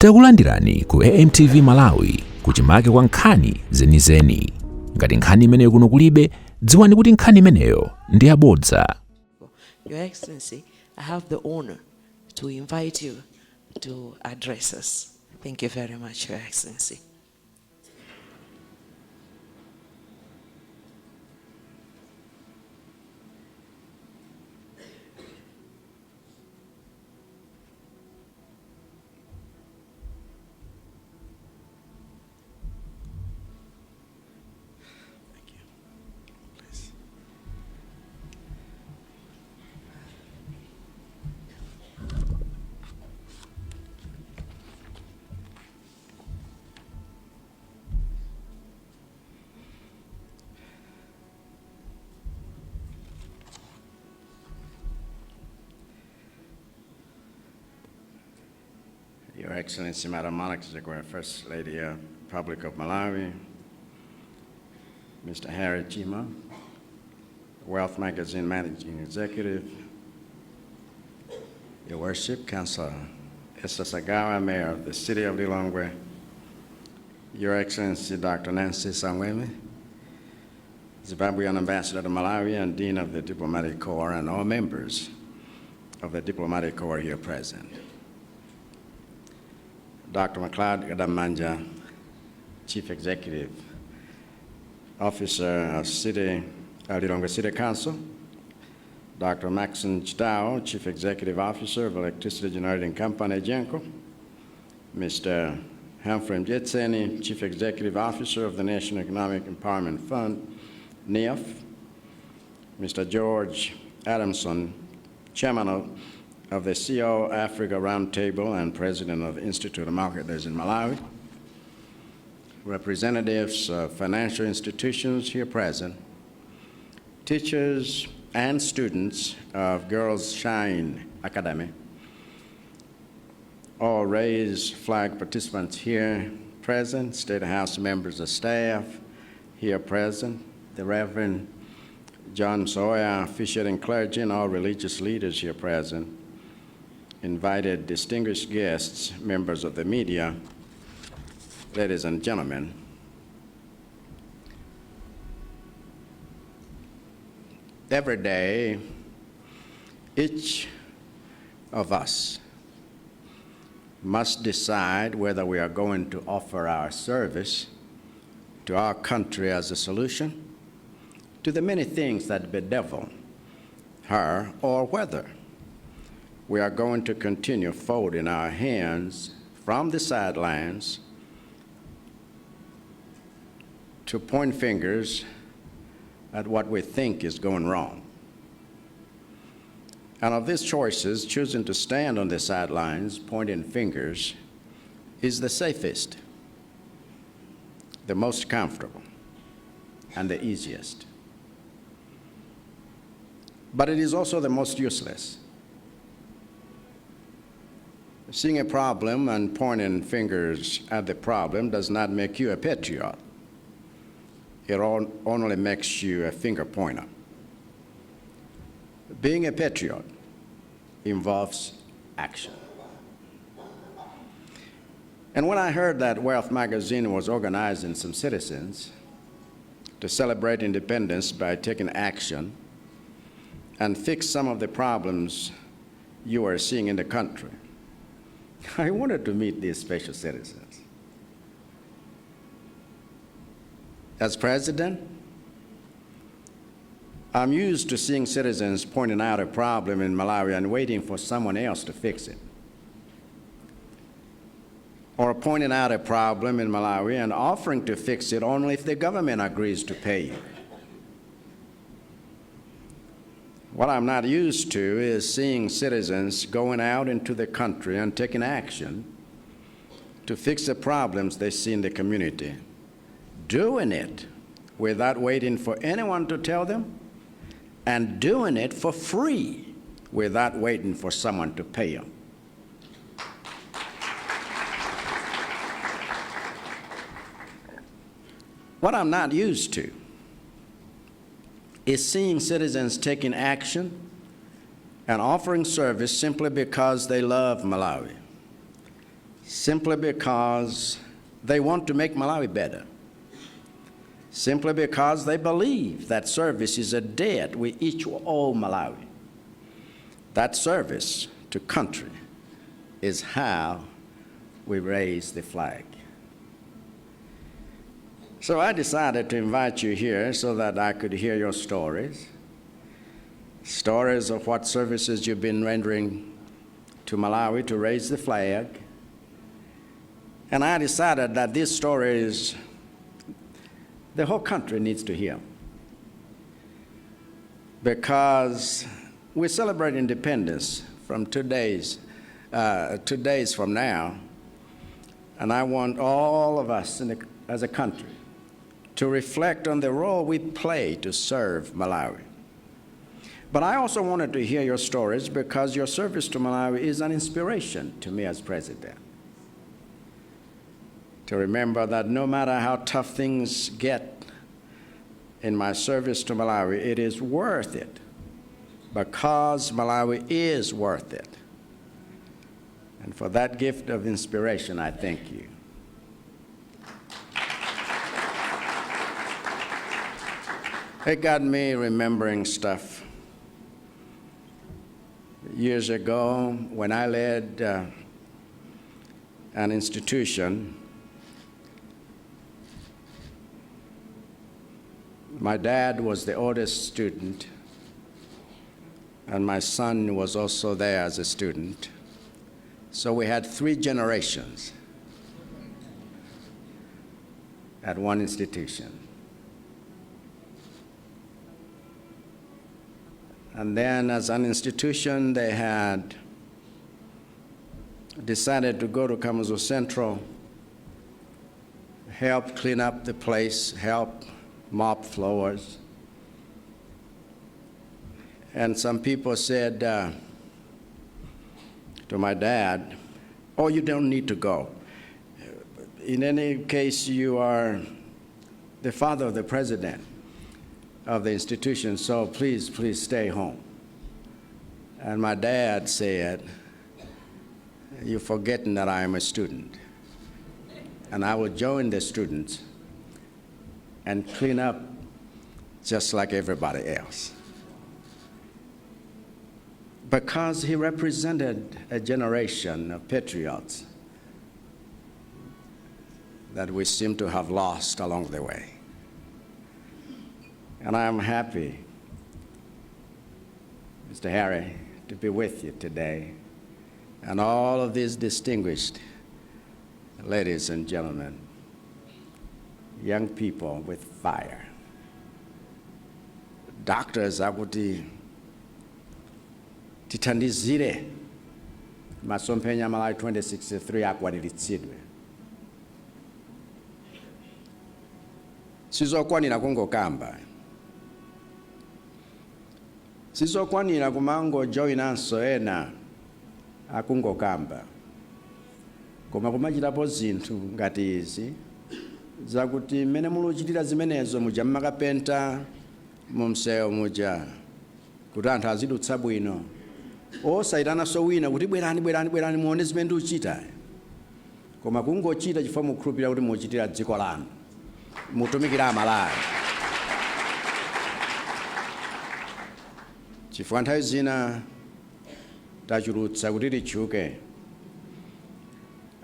Takulandirani ku AMTV Malawi kuchimake kwa nkhani zenizeni. Ngati nkhani imeneyo kuno kulibe, dziwani kuti nkhani imeneyo ndi yabodza. Your Excellency, I have the honor to invite you to address us. Thank you very much, Your Excellency. Your Excellency, Madam Monica Chakwera, First Lady of the Republic of Malawi, Mr. Harry Chima, Wealth Magazine Managing Executive, Your Worship, Councilor Esther Sagawa, Mayor of the City of Lilongwe, Your Excellency, Dr. Nancy Samweme, Zimbabwean Ambassador to Malawi and Dean of the Diplomatic Corps, and all members of the Diplomatic Corps here present. Dr. McLeod Gadamanja, Chief Executive Officer of Lilongwe City Council, Dr. Maxine Chitao, Chief Executive Officer of Electricity Generating Company, Genco, Mr. Humphrey Mjetseni, Chief Executive Officer of the National Economic Empowerment Fund, NEOF, Mr. George Adamson, Chairman of the CO Africa Roundtable and President of the Institute of Marketers in Malawi, representatives of financial institutions here present, teachers and students of Girls Shine Academy, all raised flag participants here present, State House members of staff here present, the Reverend John Sawyer, officiating clergy, and all religious leaders here present, invited distinguished guests, members of the media, ladies and gentlemen. Every day, each of us must decide whether we are going to offer our service to our country as a solution to the many things that bedevil her, or whether we are going to continue folding our hands from the sidelines to point fingers at what we think is going wrong. And of these choices, choosing to stand on the sidelines, pointing fingers, is the safest, the most comfortable, and the easiest. But it is also the most useless. Seeing a problem and pointing fingers at the problem does not make you a patriot. It only makes you a finger pointer. Being a patriot involves action. And when I heard that Wealth Magazine was organizing some citizens to celebrate independence by taking action and fix some of the problems you are seeing in the country, I wanted to meet these special citizens. As president, I'm used to seeing citizens pointing out a problem in Malawi and waiting for someone else to fix it, or pointing out a problem in Malawi and offering to fix it only if the government agrees to pay you. What I'm not used to is seeing citizens going out into the country and taking action to fix the problems they see in the community, doing it without waiting for anyone to tell them, and doing it for free without waiting for someone to pay them. What I'm not used to is seeing citizens taking action and offering service simply because they love Malawi, simply because they want to make Malawi better, simply because they believe that service is a debt we each owe Malawi. That service to country is how we raise the flag. So I decided to invite you here so that I could hear your stories, stories of what services you've been rendering to Malawi to raise the flag. And I decided that these stories, the whole country needs to hear, because we celebrate independence from 2 days from now, and I want all of us as a country to reflect on the role we play to serve Malawi. But I also wanted to hear your stories because your service to Malawi is an inspiration to me as president. To remember that no matter how tough things get in my service to Malawi, it is worth it, because Malawi is worth it. And for that gift of inspiration, I thank you. It got me remembering stuff. Years ago, when I led an institution, my dad was the oldest student, and my son was also there as a student. So we had 3 generations at one institution. And then as an institution, they had decided to go to Kamuzu Central, help clean up the place, help mop floors. And some people said to my dad, "Oh, you don't need to go. In any case, you are the father of the president of the institution, so please stay home." And my dad said, "You're forgetting that I am a student, and I will join the students and clean up just like everybody else." Because he represented a generation of patriots that we seem to have lost along the way. And I am happy, Mr. Harry, to be with you today, and all of these distinguished ladies and gentlemen, young people with fire, doctors akuti tithandizire masomphenya Malawi 2063 akwaniritsidwe. Sizokwanira kungokamba, sizokwanira kumango joinanso ena akungokamba, koma kumachitapo zinthu ngati izi zakuti mmene muluchitira zimenezo muja mmakapenta mu msewu muja kuti anthu azidutsa bwino, osayitananso wina kuti bwerani muone zimene ndikuchita, koma kungochita chifukwa mukhulupirira kuti muchitira dziko lanu, mutumikira Amalawi. Chifukwa nthawi zina tachulutsa kuti litchuke.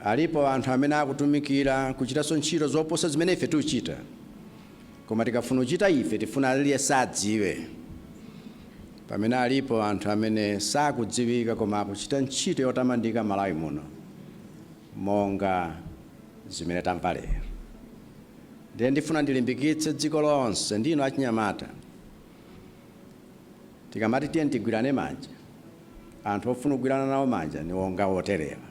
Alipo anthu amene akutumikira kuchitanso ntchito zoposa zimene ife tikuchita, koma tikafuna kuchita ife tifuna aliyense adziwe. Pamene alipo anthu amene sakudziwika koma akuchita ntchito yotamandika Malawi muno, monga zimene tamva lero. Ndiye ndifuna ndilimbikitse dziko lonse ndinu achinyamata. Tikamati tiye tigwirane manja, anthu ofuna kugwirana nawo manja ni onga oterewa.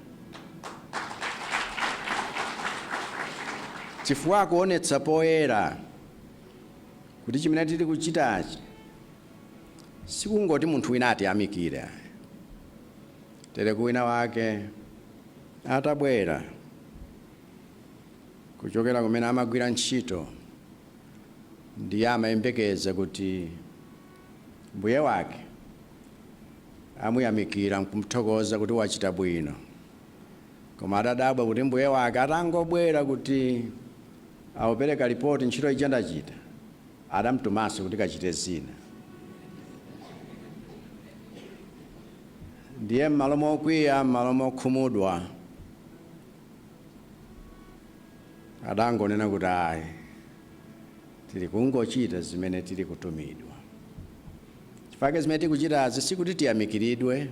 Chifukwa kuonetsa poyera kuti chimene tili kuchitachi sikungoti munthu wina atiyamikire, tere kuwina wake atabwera kuchokera kumene amagwira ntchito ndiye amayembekeza kuti mbuye wake amuyamikira, kumuthokoza kuti wachita bwino, koma adadabwa kuti mbuye wake atangobwera kuti aupereka ripoti ntchito ija ndachita, adamtumanso kuti kachite zina. Ndiye m'malo mokwiya, m'malo mokhumudwa, adangonena kuti ayi, tili kungochita zimene tili kutumidwa. Chifukwa zimene tikuchitazi sikuti tiyamikiridwe,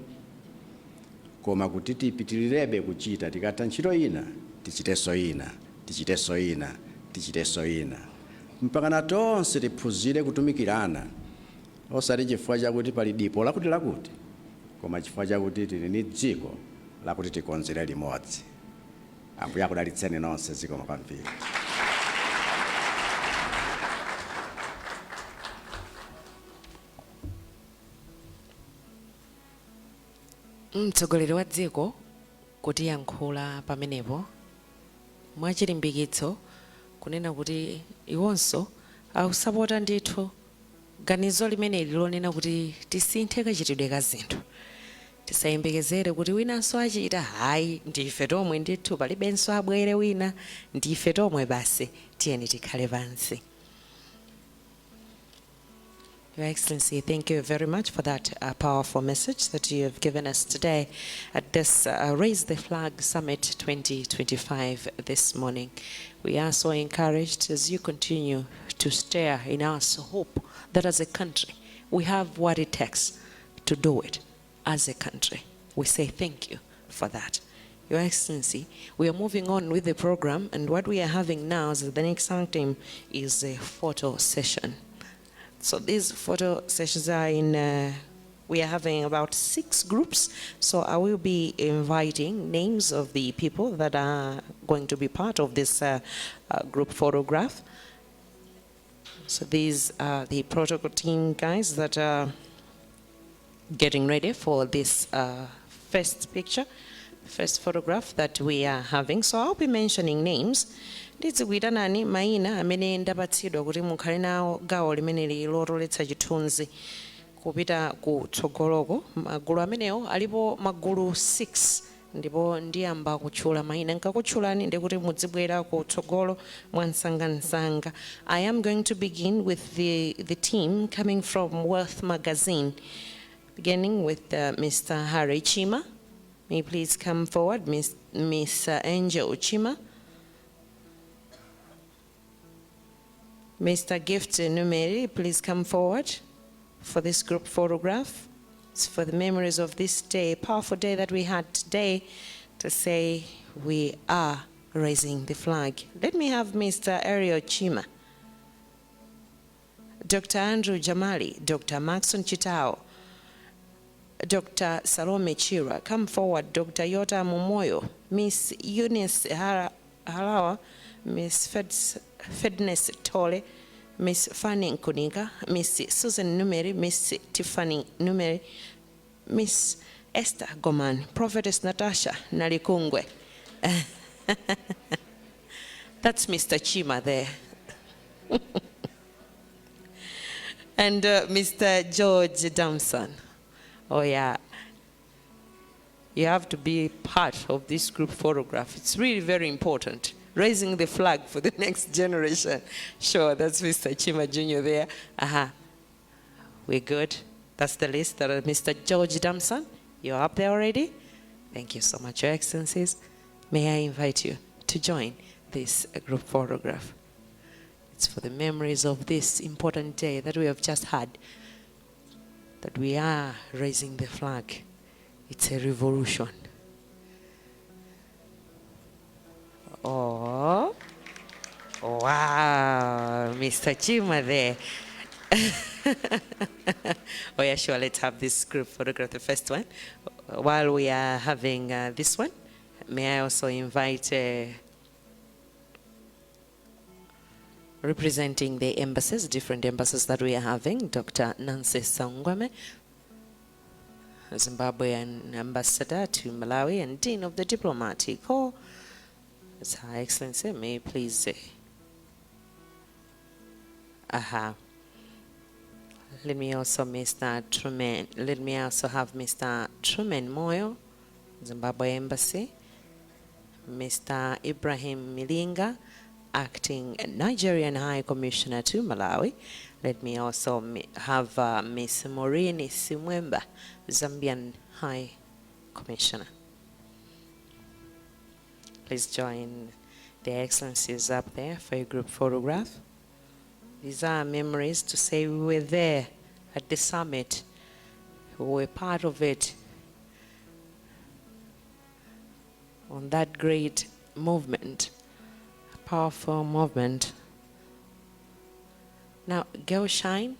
koma kuti tipitilirebe kuchita. Tikatha ntchito ina, tichitenso ina, tichitenso ina, tichitenso ina, mpaka tonse tiphunzire kutumikirana, osati chifukwa chakuti pali dipo lakuti, koma chifukwa chakuti tili ndi dziko lakuti tikonzere limodzi. Ambuye akudalitseni nonse, zikomo kwambiri. Mtsogoleri wa dziko kutiyankhula pamenepo mwachilimbikitso kunena kuti iwonso akusapota ndithu ganizo limeneli lonena kuti tisinthe kachitidwe ka zinthu. Tisayembekezere kuti winanso achita, hayi ndife tomwe ndithu, palibenso abwere wina, ndife tomwe basi, tiyeni tikhale pansi. Your Excellency, thank you very much for that powerful message that you have given us today at this Raise the Flag Summit 2025 this morning. We are so encouraged as you continue to stir in us hope that as a country, we have what it takes to do it as a country. We say thank you for that. Your Excellency, we are moving on with the program, and what we are having now is the next item is a photo session. So these photo sessions are we are having about 6 groups. So I will be inviting names of the people that are going to be part of this group photograph. So these are the protocol team guys that are getting ready for this first picture, first photograph that we are having. So I'll be mentioning names. Ndizikuitanani maina amene ndapatsidwa kuti mukhale nawo gawo limene lilotoletsa chithunzi kupita ku tsogoloko. Magulu amenewo alipo magulu 6, ndipo ndiyamba kutchula maina. Nkakutchulani ndikuti mudzibwera ku tsogolo mwansangansanga. I am going to begin with the team coming from Wealth Magazine, beginning with Mr. Harry Chima. May you please come forward, Miss Angel Chima. Mr. Gift Numeri, please come forward for this group photograph. It's for the memories of this day, powerful day that we had today, to say we are raising the flag. Let me have Mr. Ariel Chima, Dr. Andrew Jamali, Dr. Maxon Chitao, Dr. Salome Chira, come forward, Dr. Yota Momoyo, Miss Eunice Halawa, Miss Fedness Tole, Miss Fanny Nkuniga, Miss Susan Numeri, Miss Tiffany Numeri, Miss Esther Goman, Prophetess Natasha Nalikungwe. That's Mr. Chima there. And Mr. George Damson. Oh yeah, you have to be part of this group photograph. It's really very important. Raising the flag for the next generation. Sure, that's Mr. Chima Jr. there. We're good. That's the list. Mr. George Damson, you're up there already? Thank you so much, Your Excellencies. May I invite you to join this group photograph. It's for the memories of this important day that we have just had, that we are raising the flag. It's a revolution. Oh, wow, Mr. Chima there. Oh yeah, sure, let's have this group photograph, the first one. While we are having this one, may I also invite representing the embassies, different embassies that we are having, Dr. Nancy Sangwame, Zimbabwean ambassador to Malawi and Dean of the Diplomatic Corps. Her Excellency, may you please say. Let me also Let me also have Mr. Truman Moyo, Zimbabwe Embassy. Mr. Ibrahim Milinga, Acting Nigerian High Commissioner to Malawi. Let me also have Ms. Maureen Simwemba, Zambian High Commissioner. Please join their excellencies up there for a group photograph. These are memories to say we were there at the summit, we were part of it on that great movement, a powerful movement. Now, girl shine,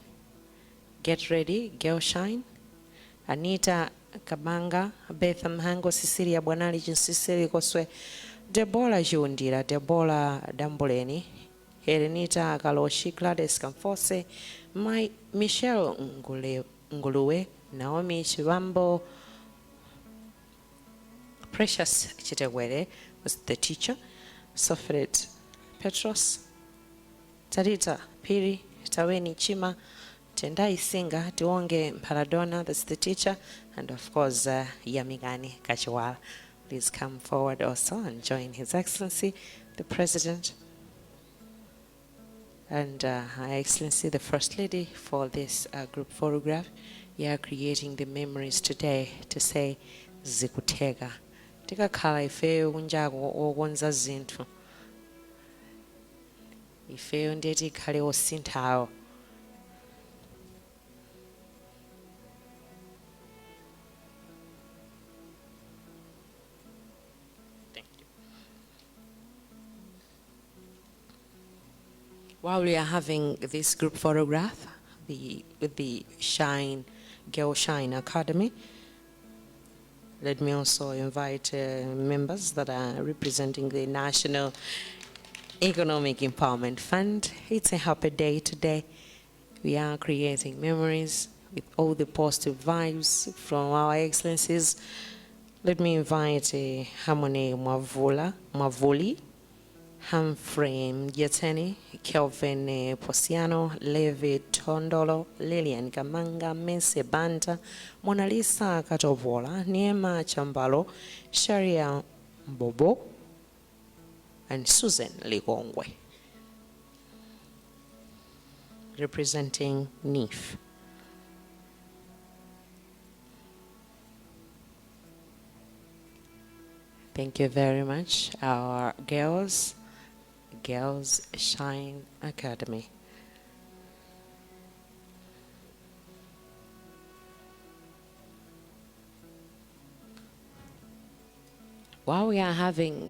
get ready, girl shine. Anita Kabanga, Betha Mhango, Cecilia Bwanali, Jinsisiri Koswe, Debola Jundira, Debola Damboleni, Helenita Galoshi, Gladys Kamfose, Michelle Nguluwe, Naomi Chivambo, Precious Chitewere was the teacher, Sofret Petros, Tarita Piri, Taweni Chima, Tendai Singa, Tuonge Paradona, that's the teacher, and of course Yamigani Kachwal. Please come forward also and join His Excellency, the President, and Her Excellency, the First Lady, for this group photograph. We are creating the memories today to say Zikutega. Tika kala ifeyo kunjago ogonza zintu. Ifeyo ndeti kale osinthawo. While we are having this group photograph, with the Shine, Girl Shine Academy, let me also invite members that are representing the National Economic Empowerment Fund. It's a happy day today. We are creating memories with all the positive vibes from our excellencies. Let me invite Harmony Mwavuli, Humphrey Yeteni, Kelvin Posiano, Levi Tondolo, Lilian Kamanga, Mense Banta, Mona Lisa Katovola, Niema Chambalo, Sharia Bobo, and Susan Ligongwe, representing NIF. Thank you very much, our Girls Shine Academy. While we are having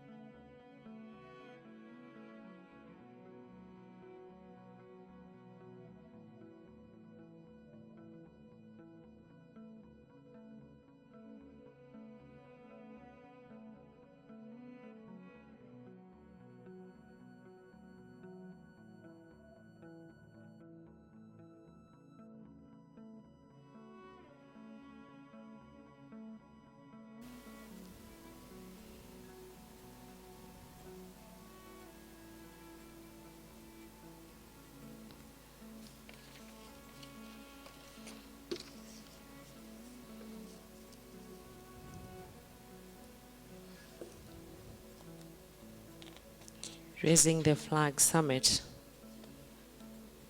Raising the Flag Summit,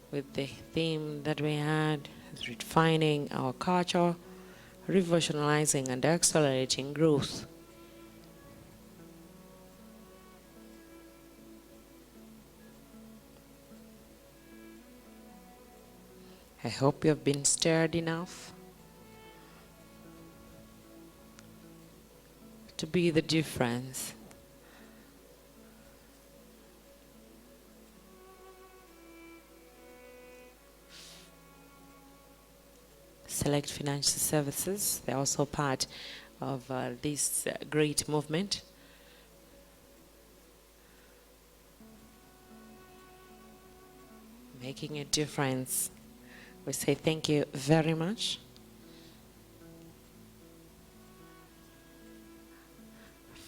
with the theme that we had, redefining our culture, revolutionizing and accelerating growth. I hope you have been stirred enough to be the difference. Select Financial Services, they're also part of this great movement. Making a difference. We say thank you very much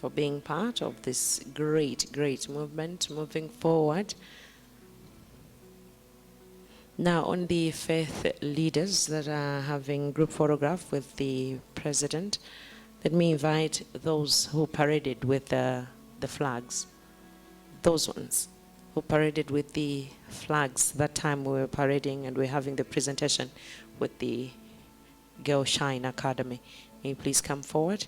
for being part of this great movement moving forward. Now, on the faith leaders that are having group photograph with the president, let me invite those who paraded with the the flags, those ones who paraded with the flags. That time we were parading and we're having the presentation with the Girl Shine Academy. May you please come forward?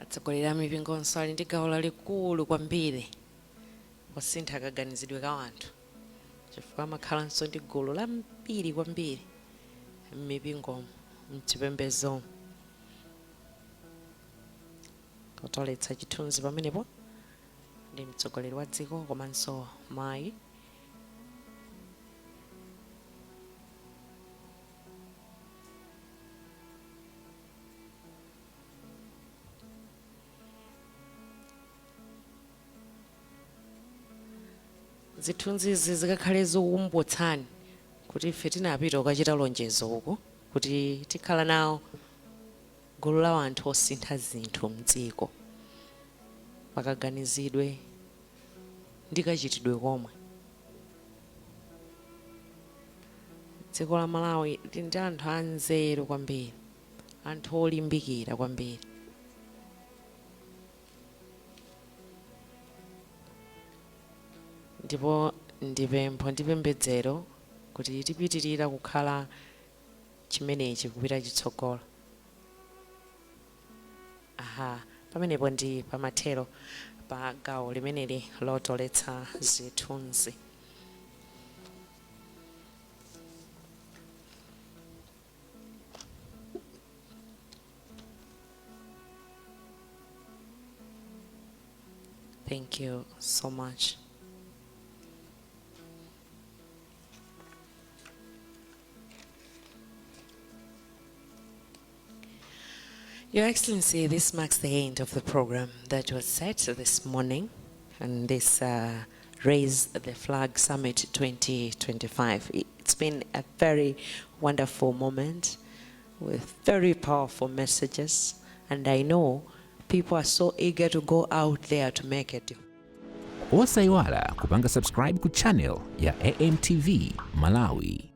Atsogoleri a mipingonso ali ndi gawo lalikulu kwambiri posintha kaganizidwe ka anthu, chifukwa amakhalanso ndi gulu lambiri kwambiri m'mipingo mchipembedzo. Kutoletsa chithunzi pamenepo ndi mtsogoleri wa dziko komanso mayi. Zithunzi izi zikakhale zikukumbutsani kuti ife tinapita kukachita lonjezo uko kuti tikhala nawo gulu la anthu osintha zinthu mdziko pakaganizidwe ndi kachitidwe komwe. Dziko la Malawi lili ndi anthu anzeru kwambiri, anthu olimbikira kwambiri. Ndipo ndipempho ndi pembedzero kuti tipitirira kukhala chimenechi kupita chitsogolo. Pamenepo ndi pamathero pa gawo limeneli lotoletsa zithunzi. Thank you so much. Your Excellency, this marks the end of the program that was set this morning, and this Raise the Flag Summit 2025. It's been a very wonderful moment with very powerful messages, and I know people are so eager to go out there to make it. Osayiwala kupanga subscribe ku channel ya AMTV Malawi.